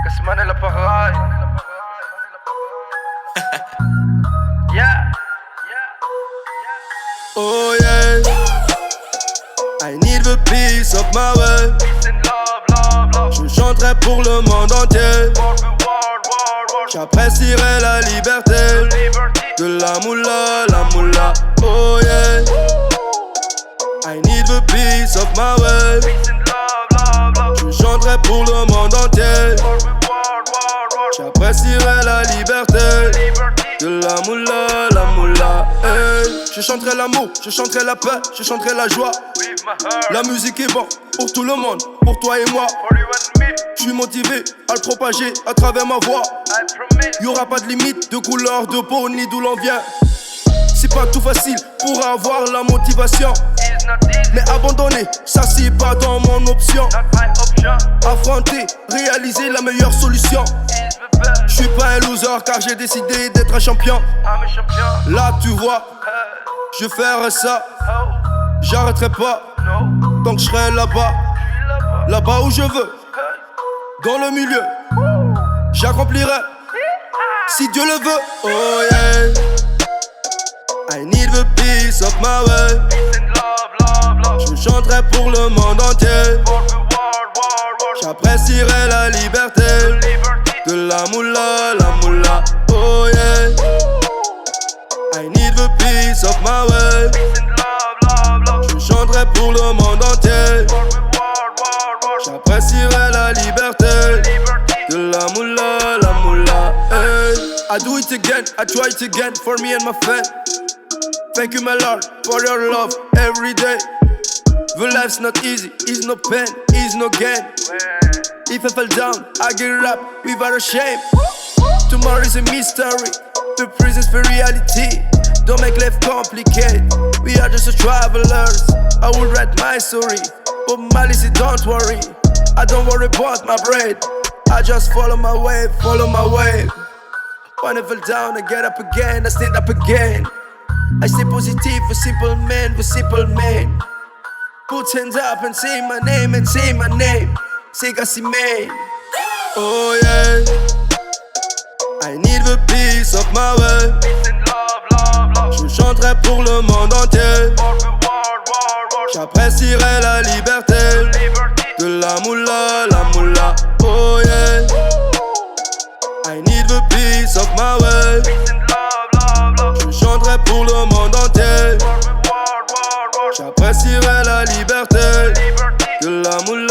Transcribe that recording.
Kasman à l'appareil. Yeah. Oh yeah, I need the peace of my way. Je chanterai pour le monde entier. J'apprécierai la liberté de la moula, la moula. Oh yeah, I need the peace of my way. Je chanterai pour le monde entier. J'apprécierai la liberté de la moula, la moula. Hey. Je chanterai l'amour, je chanterai la paix, je chanterai la joie. La musique est bon pour tout le monde, pour toi et moi. Je suis motivé à le propager à travers ma voix. Y'aura pas de limite de couleur de peau ni d'où l'on vient. C'est pas tout facile pour avoir la motivation, mais abandonner, ça c'est pas dans mon option. Affronter, réaliser la meilleure solution. Je suis pas un loser car j'ai décidé d'être un champion. Là tu vois, je ferai ça. J'arrêterai pas tant que je serai là-bas. Là-bas où je veux, dans le milieu, j'accomplirai si Dieu le veut. Oh yeah, I need the peace of my way. Je chanterai pour le monde entier. J'apprécierai la liberté de la moula, la moula. Oh yeah, I need the peace of my way. Je chanterai pour le monde entier. J'apprécierai la liberté de la moula, la moula. Hey. I do it again, I try it again for me and my friend. Thank you my Lord for your love every day. The life's not easy, it's no pain, it's no gain. If I fall down, I get up without a shame. Tomorrow is a mystery, the prison's for reality. Don't make life complicated, we are just travelers. I will write my story, but Malice, don't worry. I don't worry about my bread, I just follow my wave, follow my wave. When I fall down, I get up again, I stand up again. I stay positive, a simple man, a simple man. Put hands up and say my name, and say my name. Say Gassimane. Oh yeah, I need the peace of my way. Je chanterai pour le monde entier. J'apprécierai la liberté de la moula, la moula. Oh yeah, I need the peace of my way. Je chanterai pour le monde entier. J'apprécierai la liberté de la moula.